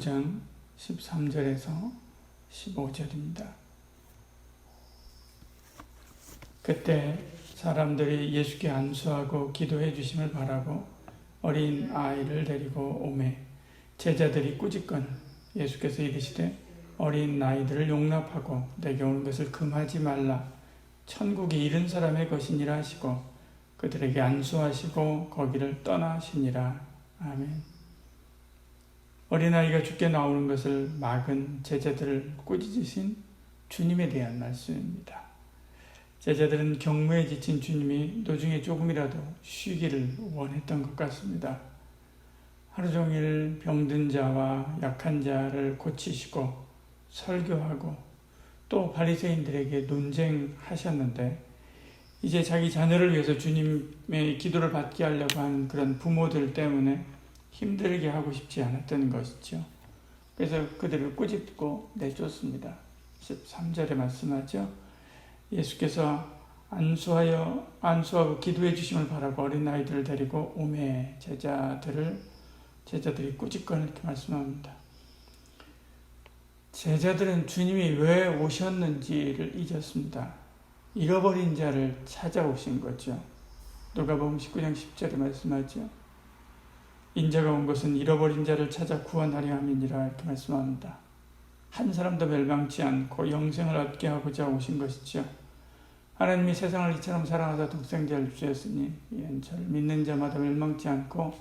15장 13절에서 15절입니다. 그때 사람들이 예수께 안수하고 기도해 주심을 바라고 어린 아이를 데리고 오매 제자들이 꾸짖건 예수께서 이르시되 어린 아이들을 용납하고 내게 오는 것을 금하지 말라. 천국이 이른 사람의 것이니라 하시고 그들에게 안수하시고 거기를 떠나시니라. 아멘. 어린아이가 죽게 나오는 것을 막은 제자들을 꾸짖으신 주님에 대한 말씀입니다. 제자들은 경무에 지친 주님이 노중에 조금이라도 쉬기를 원했던 것 같습니다. 하루 종일 병든 자와 약한 자를 고치시고 설교하고 또 바리새인들에게 논쟁하셨는데 이제 자기 자녀를 위해서 주님의 기도를 받게 하려고 하는 그런 부모들 때문에 힘들게 하고 싶지 않았던 것이죠. 그래서 그들을 꾸짖고 내쫓습니다. 13절에 말씀하죠. 예수께서 안수하고 기도해 주심을 바라고 어린아이들을 데리고 오매 제자들이 꾸짖거나 이렇게 말씀합니다. 제자들은 주님이 왜 오셨는지를 잊었습니다. 잃어버린 자를 찾아오신 거죠. 누가복음 19장 10절에 말씀하죠. 인자가 온 것은 잃어버린 자를 찾아 구원하려 함이니라 이렇게 말씀합니다. 한 사람도 멸망치 않고 영생을 얻게 하고자 오신 것이죠. 하나님이 세상을 이처럼 사랑하사 독생자를 주셨으니 이는 저를 믿는 자마다 멸망치 않고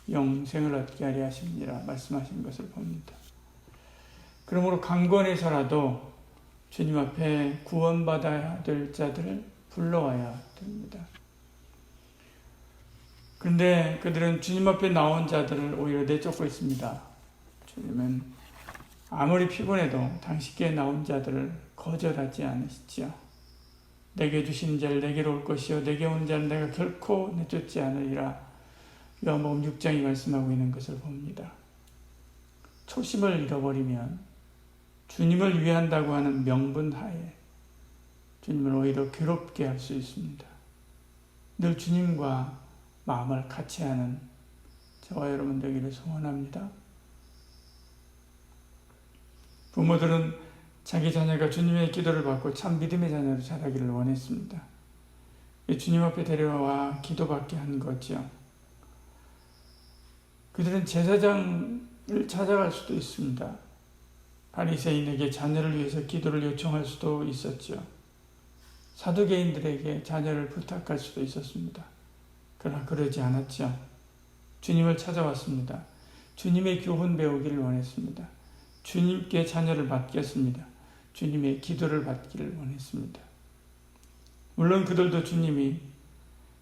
영생을 얻게 하려 하심이니라 말씀하신 것을 봅니다. 그러므로 강권에서라도 주님 앞에 구원받아야 될 자들을 불러와야 됩니다. 그런데 그들은 주님 앞에 나온 자들을 오히려 내쫓고 있습니다. 주님은 아무리 피곤해도 당신께 나온 자들을 거절하지 않으시지요. 내게 주시는 자를 내게로 올 것이요 내게 온 자는 내가 결코 내쫓지 않으리라. 요한복음 6장이 말씀하고 있는 것을 봅니다. 초심을 잃어버리면 주님을 위한다고 하는 명분 하에 주님을 오히려 괴롭게 할 수 있습니다. 늘 주님과 마음을 같이 하는 저와 여러분 되기를 소원합니다. 부모들은 자기 자녀가 주님의 기도를 받고 참 믿음의 자녀로 자라기를 원했습니다. 주님 앞에 데려와 기도받게 한 거죠. 그들은 제사장을 찾아갈 수도 있습니다. 바리새인에게 자녀를 위해서 기도를 요청할 수도 있었죠. 사두개인들에게 자녀를 부탁할 수도 있었습니다. 그러나 그러지 않았죠. 주님을 찾아왔습니다. 주님의 교훈 배우기를 원했습니다. 주님께 자녀를 맡겼습니다. 주님의 기도를 받기를 원했습니다. 물론 그들도 주님이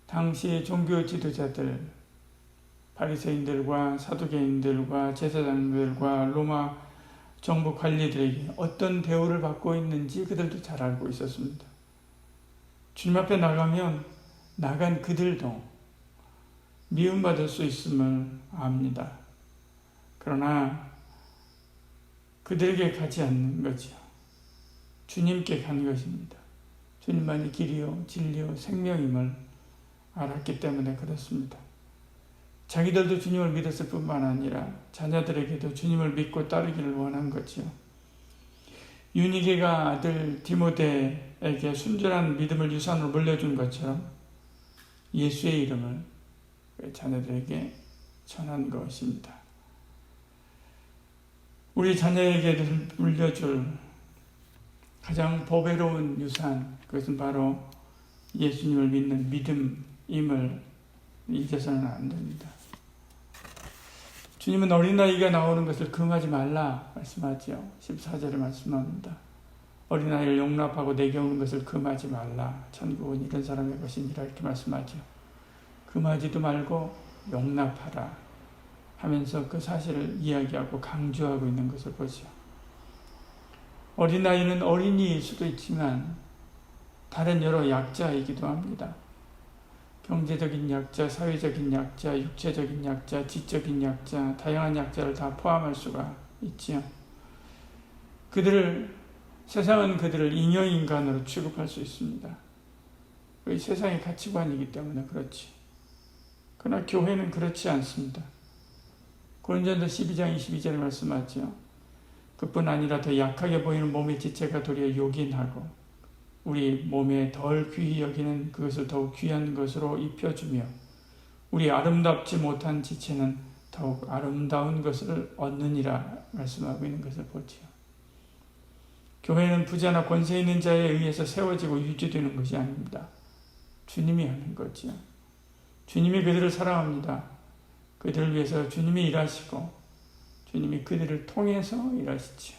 당시의 종교 지도자들, 바리새인들과 사두개인들과 제사장들과 로마 정부 관리들에게 어떤 대우를 받고 있는지 그들도 잘 알고 있었습니다. 주님 앞에 나간 그들도 미움받을 수 있음을 압니다. 그러나 그들에게 가지 않는 거죠. 주님께 간 것입니다. 주님만이 길이요 진리요 생명임을 알았기 때문에 그렇습니다. 자기들도 주님을 믿었을 뿐만 아니라 자녀들에게도 주님을 믿고 따르기를 원한 거지요. 유니게가 아들 디모데에게 순전한 믿음을 유산으로 물려준 것처럼 예수의 이름을 자녀들에게 전한 것입니다. 우리 자녀에게 물려줄 가장 보배로운 유산, 그것은 바로 예수님을 믿는 믿음임을 잊어서는 안 됩니다. 주님은 어린아이가 나오는 것을 금하지 말라 말씀하죠. 14절에 말씀합니다. 어린아이를 용납하고 내게 오는 것을 금하지 말라. 천국은 이런 사람의 것이니라 이렇게 말씀하죠. 금하지도 말고 용납하라 하면서 그 사실을 이야기하고 강조하고 있는 것을 보죠. 어린아이는 어린이일 수도 있지만 다른 여러 약자이기도 합니다. 경제적인 약자, 사회적인 약자, 육체적인 약자, 지적인 약자, 다양한 약자를 다 포함할 수가 있지요. 세상은 그들을 잉여인간으로 취급할 수 있습니다. 그 세상의 가치관이기 때문에 그렇지. 그러나 교회는 그렇지 않습니다. 고린도전서 12장 22절에 말씀하죠. 그뿐 아니라 더 약하게 보이는 몸의 지체가 도리어 요긴하고 우리 몸에 덜 귀히 여기는 그것을 더욱 귀한 것으로 입혀주며 우리 아름답지 못한 지체는 더욱 아름다운 것을 얻느니라 말씀하고 있는 것을 보지요. 교회는 부자나 권세 있는 자에 의해서 세워지고 유지되는 것이 아닙니다. 주님이 하는 거지요. 주님이 그들을 사랑합니다. 그들을 위해서 주님이 일하시고 주님이 그들을 통해서 일하시지요.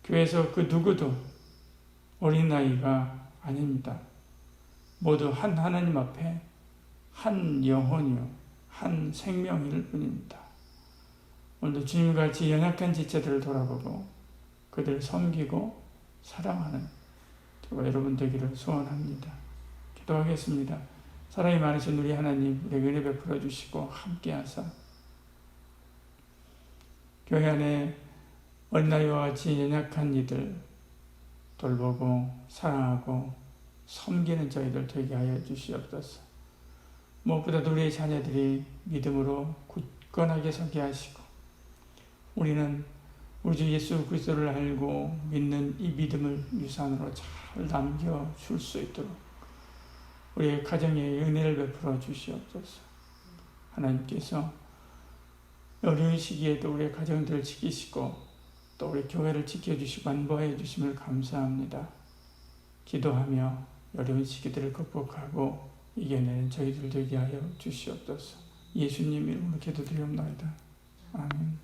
교회에서 그 누구도 어린아이가 아닙니다. 모두 한 하나님 앞에 한 영혼이요 한 생명일 뿐입니다. 오늘도 주님같이 연약한 지체들을 돌아보고 그들을 섬기고 사랑하는 저와 여러분 되기를 소원합니다. 기도하겠습니다. 사랑이 많으신 우리 하나님, 우리에게 은혜 베풀어 주시고 함께 하사 교회 안에 어린아이와 같이 연약한 이들 돌보고 사랑하고 섬기는 저희들 되게 하여 주시옵소서. 무엇보다도 우리의 자녀들이 믿음으로 굳건하게 서게 하시고 우리는 우리 주 예수 그리스도를 알고 믿는 이 믿음을 유산으로 잘 남겨줄 수 있도록 우리의 가정에 은혜를 베풀어 주시옵소서. 하나님께서 어려운 시기에도 우리의 가정들을 지키시고 또 우리 교회를 지켜주시고 안보해 주심을 감사합니다. 기도하며 어려운 시기들을 극복하고 이겨내는 저희들 되게 하여 주시옵소서. 예수님 이름으로 기도드리옵나이다. 아멘.